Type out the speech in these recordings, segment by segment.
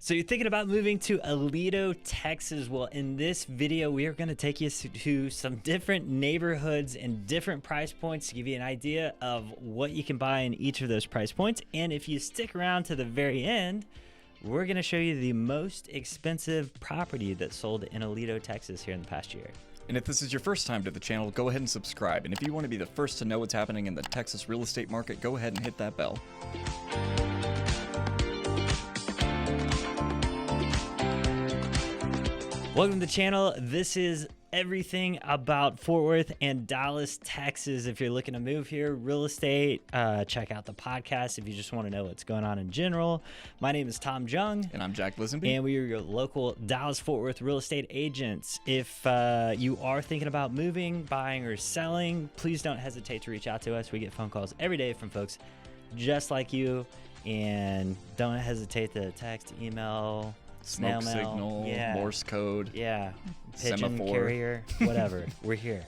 So you're thinking about moving to Aledo, Texas. Well, in this video, we are going to take you to some different neighborhoods and different price points to give you an idea of what you can buy in each of those price points. And if you stick around to the very end, we're going to show you the most expensive property that sold in Aledo, Texas here in the past year. And if this is your first time to the channel, go ahead and subscribe. And if you want to be the first to know what's happening in the Texas real estate market, go ahead and hit that bell. Welcome to the channel. This is everything about Fort Worth and Dallas, Texas. If you're looking to move here, real estate, check out the podcast if you just want to know what's going on in general. My name is Tom Jung. And I'm Jack Lisenby. And we are your local Dallas-Fort Worth real estate agents. If you are thinking about moving, buying, or selling, please don't hesitate to reach out to us. We get phone calls every day from folks just like you. And don't hesitate to text, email, Smoke signal, Morse code, pigeon semaphore. Carrier, whatever. We're here.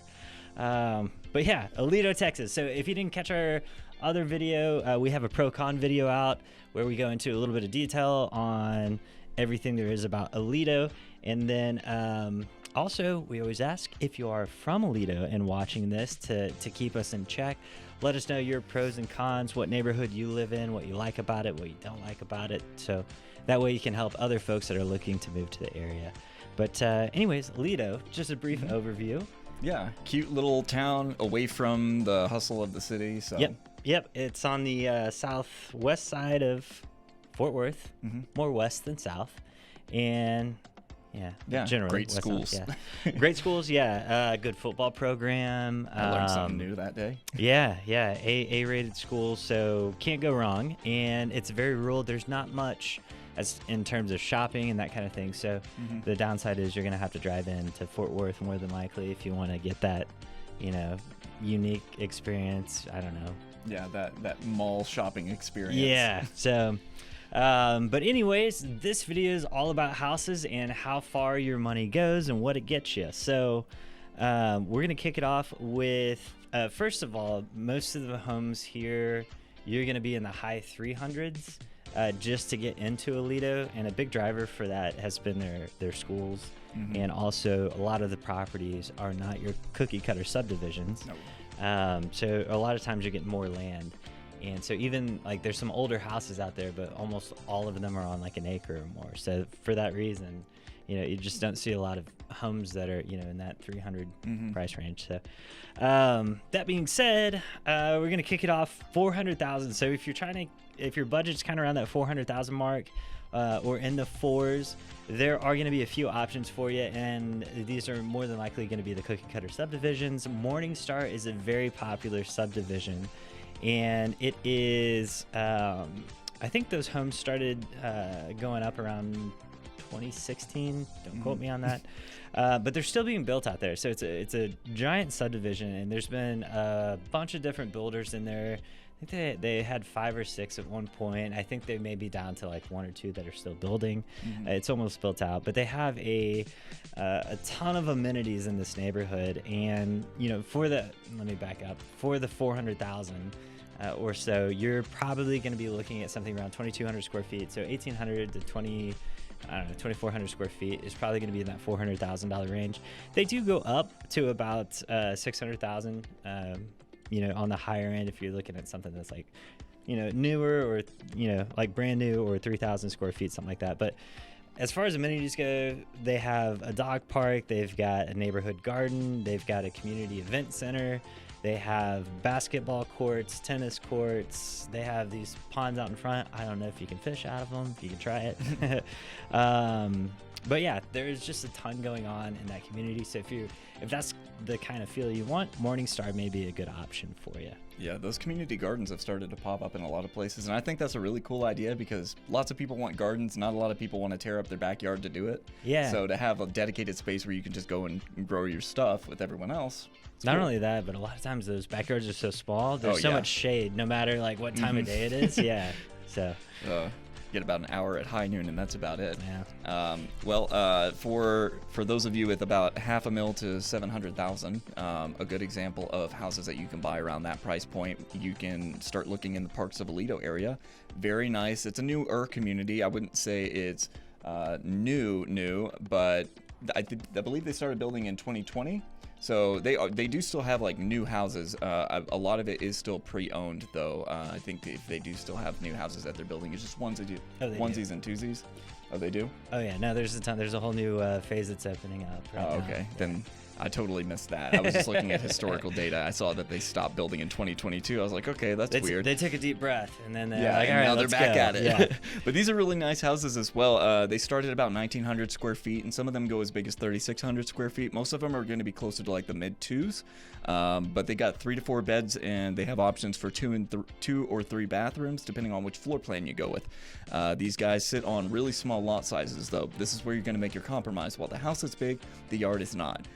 But yeah, Aledo, Texas. So if you didn't catch our other video, we have a pro-con video out where we go into a little bit of detail on everything there is about Aledo. And then also, we always ask if you are from Aledo and watching this to keep us in check. Let us know your pros and cons, what neighborhood you live in, what you like about it, what you don't like about it. So that way you can help other folks that are looking to move to the area. But anyways, Aledo, just a brief overview. Yeah, cute little town away from the hustle of the city. So Yep. It's on the southwest side of Fort Worth, more west than south. And generally great schools. South, great schools, good football program. I learned something new that day. A-rated schools, so can't go wrong. And it's very rural. There's not much as in terms of shopping and that kind of thing. So The downside is you're going to have to drive into Fort Worth more than likely if you want to get that, unique experience. I don't know. Yeah, that mall shopping experience. Yeah, so... but anyways, this video is all about houses and how far your money goes and what it gets you. So we're going to kick it off with, first of all, most of the homes here, you're going to be in the high 300s just to get into Aledo. And a big driver for that has been their schools. And also a lot of the properties are not your cookie cutter subdivisions. No. So a lot of times you're getting more land. And so even like there's some older houses out there, but almost all of them are on like an acre or more. So for that reason, you just don't see a lot of homes that are, in that 300 price range. So that being said, we're going to kick it off 400,000. So if your budget's kind of around that 400,000 mark or in the fours, there are going to be a few options for you. And these are more than likely going to be the cookie cutter subdivisions. Morningstar is a very popular subdivision. And it is, I think those homes started going up around 2016. Don't quote me on that. But they're still being built out there. So it's a giant subdivision, and there's been a bunch of different builders in there. I think they had 5 or 6 at one point. I think they may be down to like 1 or 2 that are still building. It's almost built out, but they have a ton of amenities in this neighborhood. And let me back up, for the 400,000 or so, you're probably going to be looking at something around 2,200 square feet. So 1,800 to 2,400 square feet is probably going to be in that $400,000 range. They do go up to about 600,000. On the higher end, if you're looking at something that's like, newer or, like brand new or 3,000 square feet, something like that. But as far as amenities go, they have a dog park, they've got a neighborhood garden, they've got a community event center, they have basketball courts, tennis courts, they have these ponds out in front. I don't know if you can fish out of them, if you can try it. But yeah, there's just a ton going on in that community. So if that's the kind of feel you want, Morningstar may be a good option for you. Yeah, those community gardens have started to pop up in a lot of places, and I think that's a really cool idea because lots of people want gardens. Not a lot of people want to tear up their backyard to do it. Yeah. So to have a dedicated space where you can just go and grow your stuff with everyone else. Not only that, but a lot of times those backyards are so small. There's so much shade, no matter like what time of day it is. Yeah. So. Get about an hour at high noon, and that's about it. Yeah. For those of you with about $500,000 to $700,000, a good example of houses that you can buy around that price point, you can start looking in the Parks of Aledo area. Very nice. It's a newer community. I wouldn't say it's new, but I believe they started building in 2020. So they do still have like new houses. A lot of it is still pre-owned though. I think if they do still have new houses that they're building, it's just onesies and twosies. Oh, they do? Oh yeah, no, there's a ton. There's a whole new phase that's opening up right now. Okay, yeah. Then I totally missed that. I was just looking at historical data. I saw that they stopped building in 2022. I was like, okay, that's weird. They took a deep breath, and then they're like, all right, now they're back go. at it. Yeah. But these are really nice houses as well. They start at about 1,900 square feet, and some of them go as big as 3,600 square feet. Most of them are going to be closer to like the mid twos, but they got 3 to 4 beds, and they have options for 2 or 3 bathrooms, depending on which floor plan you go with. These guys sit on really small lot sizes, though. This is where you're going to make your compromise. While the house is big, the yard is not.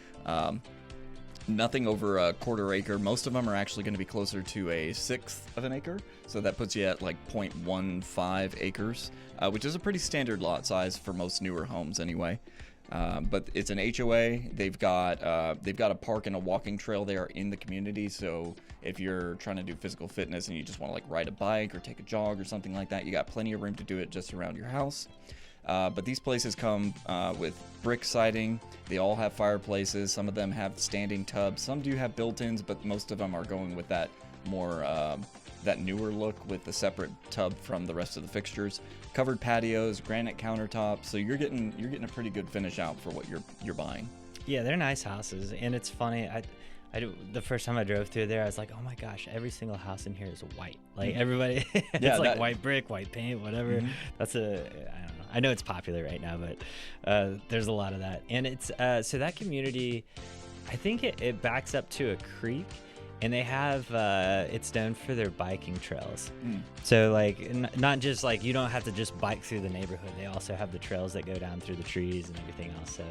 Nothing over a quarter acre. Most of them are actually going to be closer to a 1/6 of an acre. So that puts you at like 0.15 acres, which is a pretty standard lot size for most newer homes anyway. But it's an HOA. They've got a park and a walking trail there in the community. So if you're trying to do physical fitness and you just want to like ride a bike or take a jog or something like that, you got plenty of room to do it just around your house. But these places come with brick siding. They all have fireplaces. Some of them have standing tubs. Some do have built-ins, but most of them are going with that more that newer look with the separate tub from the rest of the fixtures. Covered patios, granite countertops. So you're getting a pretty good finish out for what you're buying. Yeah, they're nice houses, and it's funny. The first time I drove through there, I was like, oh my gosh, every single house in here is white. Like everybody, it's like white brick, white paint, whatever. Mm-hmm. I don't know. I know it's popular right now, but there's a lot of that. And it's so that community, I think it backs up to a creek, and they have it's known for their biking trails. So like not just like you don't have to just bike through the neighborhood. They also have the trails that go down through the trees and everything else. So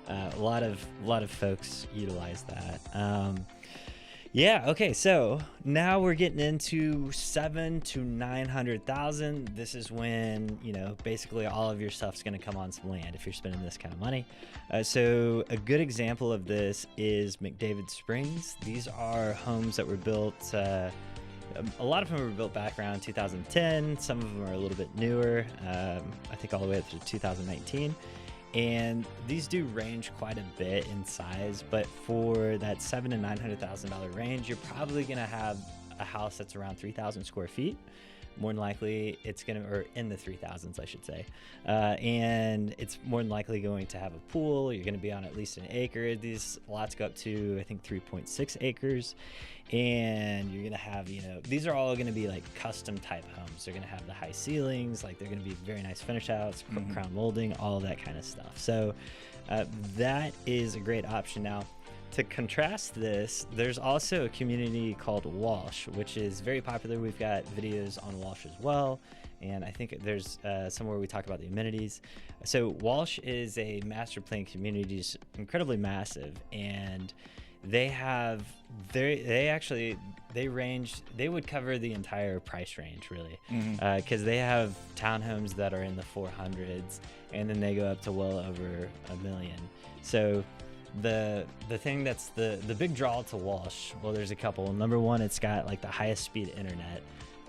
a lot of folks utilize that. Yeah. Okay. So now we're getting into $700,000 to $900,000. This is when, basically all of your stuff's going to come on some land if you're spending this kind of money. So a good example of this is McDavid Springs. These are homes that were built. A lot of them were built back around 2010. Some of them are a little bit newer. I think all the way up to 2019. And these do range quite a bit in size, but for that $700,000 to $900,000 range, you're probably going to have a house that's around 3,000 square feet. More than likely, or in the 3,000s, I should say. And it's more than likely going to have a pool. You're going to be on at least an acre. These lots go up to, I think, 3.6 acres. And you're going to have, these are all going to be like custom type homes. They're going to have the high ceilings, like they're going to be very nice finish outs, crown molding, all of that kind of stuff. So that is a great option. Now, to contrast this, there's also a community called Walsh, which is very popular. We've got videos on Walsh as well, and I think there's somewhere we talk about the amenities. So Walsh is a master plan community, just incredibly massive, and they would cover the entire price range really, because they have townhomes that are in the 400s, and then they go up to well over $1 million. So the thing that's the big draw to Walsh, well, there's a couple. Number one, it's got like the highest speed internet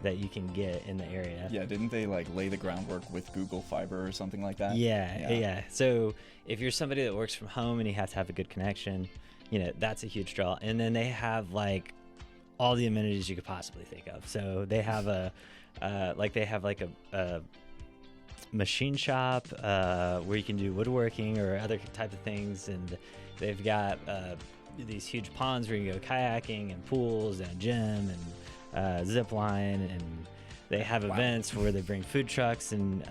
that you can get in the area. Yeah, didn't they like lay the groundwork with Google Fiber or something like that? Yeah. So if you're somebody that works from home and you have to have a good connection, that's a huge draw. And then they have like all the amenities you could possibly think of. So they have a machine shop where you can do woodworking or other type of things, and they've got these huge ponds where you can go kayaking, and pools, and a gym, and zip line, and they have events where they bring food trucks and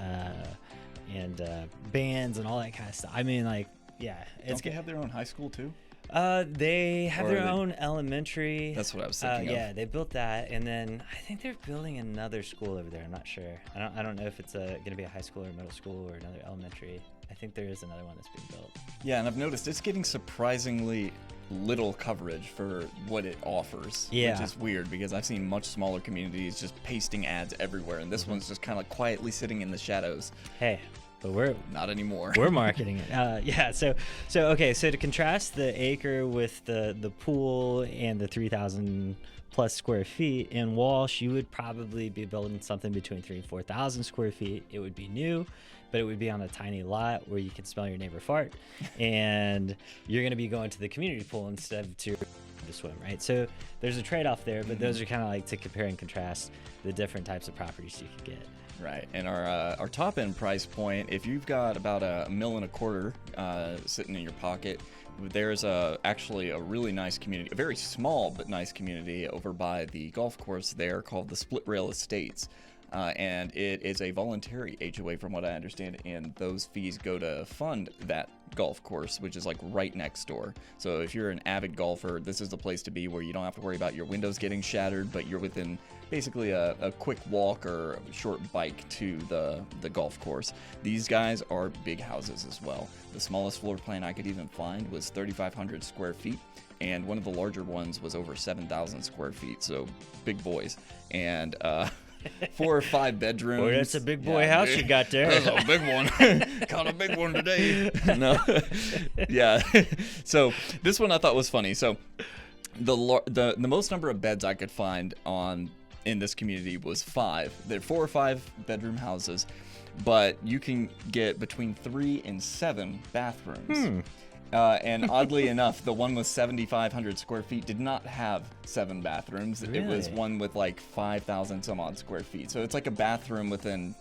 bands and all that kind of stuff. I mean, like, yeah, don't they have their own high school too? They have their own elementary. That's what I was thinking of. Yeah, they built that, and then I think they're building another school over there. I'm not sure. I don't know if it's going to be a high school or middle school or another elementary. I think there is another one that's being built. Yeah, and I've noticed it's getting surprisingly little coverage for what it offers, which is weird because I've seen much smaller communities just pasting ads everywhere, and this one's just kind of quietly sitting in the shadows. Hey. But we're not anymore. We're marketing it. So to contrast the acre with the pool and the 3,000 plus square feet in Walsh, you would probably be building something between 3,000 and 4,000 square feet. It would be new, but it would be on a tiny lot where you can smell your neighbor fart, and you're going to be going to the community pool instead of to swim, right? So there's a trade-off there, but those are kind of like to compare and contrast the different types of properties you could get. Right, and our top end price point, if you've got about $1.25 sitting in your pocket, there's actually a really nice community, a very small but nice community over by the golf course there called the Split Rail Estates. And it is a voluntary HOA from what I understand, and those fees go to fund that golf course, which is like right next door. So if you're an avid golfer, this is the place to be where you don't have to worry about your windows getting shattered, but you're within basically a quick walk or a short bike to the golf course. These guys are big houses as well. The smallest floor plan I could even find was 3,500 square feet, and one of the larger ones was over 7,000 square feet, so big boys. And 4 or 5 bedrooms. Boy, that's a big boy house you got there. That's a big one. Caught a big one today. No. Yeah. So this one I thought was funny. So the most number of beds I could find in this community was 5. They're 4 or 5 bedroom houses, but you can get between 3 and 7 bathrooms. And oddly enough, the one with 7,500 square feet did not have 7 bathrooms. Really? It was one with like 5,000 some odd square feet. So it's like a bathroom within,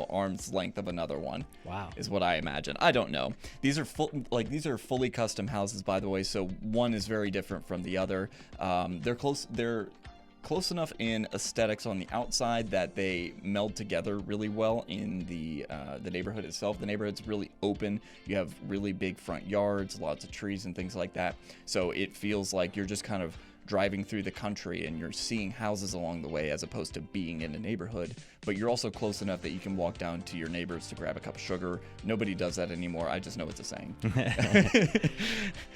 arm's length of another one. Wow. Is what I imagine. I don't know. These are fully custom houses, by the way. So one is very different from the other. They're close enough in aesthetics on the outside that they meld together really well in the neighborhood itself. The neighborhood's really open. You have really big front yards, lots of trees and things like that. So it feels like you're just kind of driving through the country and you're seeing houses along the way as opposed to being in a neighborhood. But you're also close enough that you can walk down to your neighbors to grab a cup of sugar. Nobody does that anymore. I just know it's a saying. If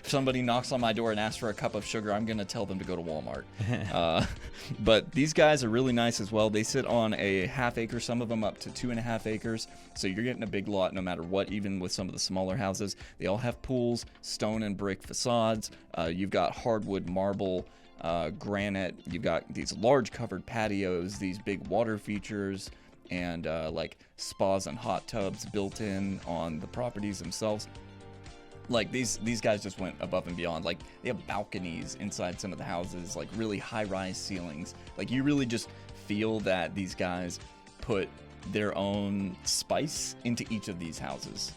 somebody knocks on my door and asks for a cup of sugar, I'm going to tell them to go to Walmart. But these guys are really nice as well. They sit on a ½ acre, some of them up to 2.5 acres. So you're getting a big lot no matter what, even with some of the smaller houses. They all have pools, stone and brick facades. You've got hardwood, marble, granite. You've got these large covered patios, these big water features, and like spas and hot tubs built in on the properties themselves. Like these guys just went above and beyond. Like they have balconies inside some of the houses, like really high-rise ceilings. Like you really just feel that these guys put their own spice into each of these houses.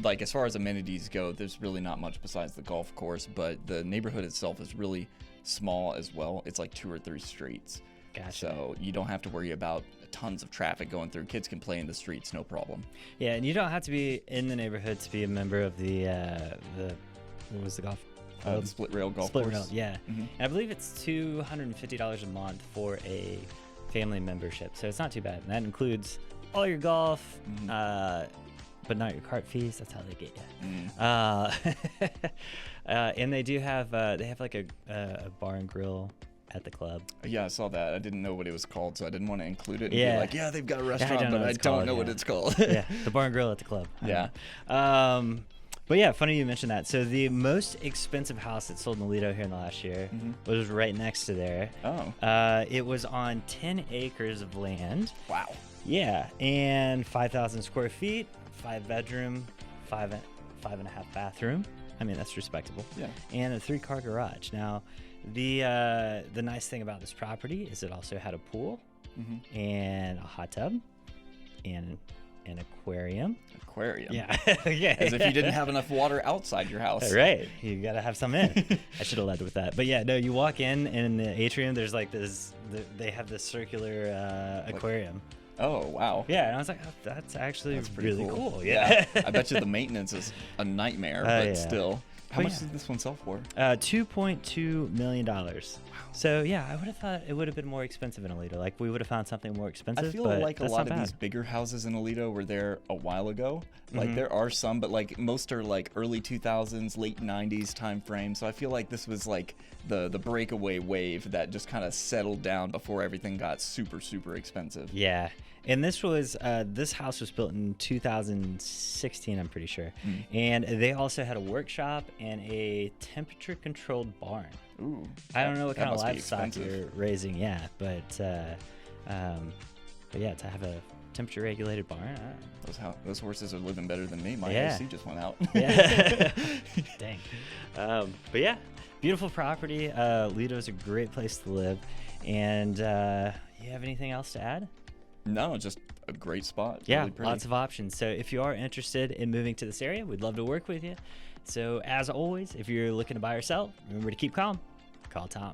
Like as far as amenities go, there's really not much besides the golf course, but the neighborhood itself is really small as well. It's like 2 or 3 streets. Gotcha. So you don't have to worry about tons of traffic going through. Kids can play in the streets, no problem. Yeah, and you don't have to be in the neighborhood to be a member of the what was the golf? The Split Rail Golf Course. Rail, yeah. And I believe it's $250 a month for a family membership, so it's not too bad. And that includes all your golf, but not your cart fees. That's how they get you. And they have like a bar and grill at the club. Yeah, I saw that. I didn't know what it was called, so I didn't want to include it. And be like, yeah, they've got a restaurant, but I don't know what it's called. Yeah, the bar and grill at the club. Yeah. But yeah, funny you mentioned that. So the most expensive house that sold in Aledo here in the last year was right next to there. Oh. It was on 10 acres of land. Wow. Yeah, and 5,000 square feet, 5 bedroom, 5.5 bathroom. I mean, that's respectable. Yeah. And a 3-car garage. Now, the nice thing about this property is it also had a pool and a hot tub and an aquarium. Yeah. Yeah. As if you didn't have enough water outside your house. Right. You got to have some in. I should have led with that. But yeah, no, you walk in the atrium, there's like they have this circular aquarium. Oh, wow. Yeah, and I was like, oh, that's actually really cool. Yeah. I bet you the maintenance is a nightmare, but still. How much did this one sell for? $2.2 million. Wow. So, yeah, I would have thought it would have been more expensive in Aledo. Like, we would have found something more expensive. I feel like a lot of these bigger houses in Aledo were there a while ago. Like, there are some, but, like, most are, like, early 2000s, late 90s time frame. So I feel like this was, like, the breakaway wave that just kind of settled down before everything got super, super expensive. Yeah. And this house was built in 2016, I'm pretty sure. And they also had a workshop and a temperature-controlled barn. Ooh. I don't know what kind of livestock you're raising, but yeah, to have a temperature regulated barn. Those horses are living better than me. My AC just went out. Yeah. Dang. But yeah, beautiful property. Aledo is a great place to live. And you have anything else to add? No, just a great spot. Yeah, really lots of options. So if you are interested in moving to this area, we'd love to work with you. So as always, if you're looking to buy or sell, remember to keep calm. Call Tom.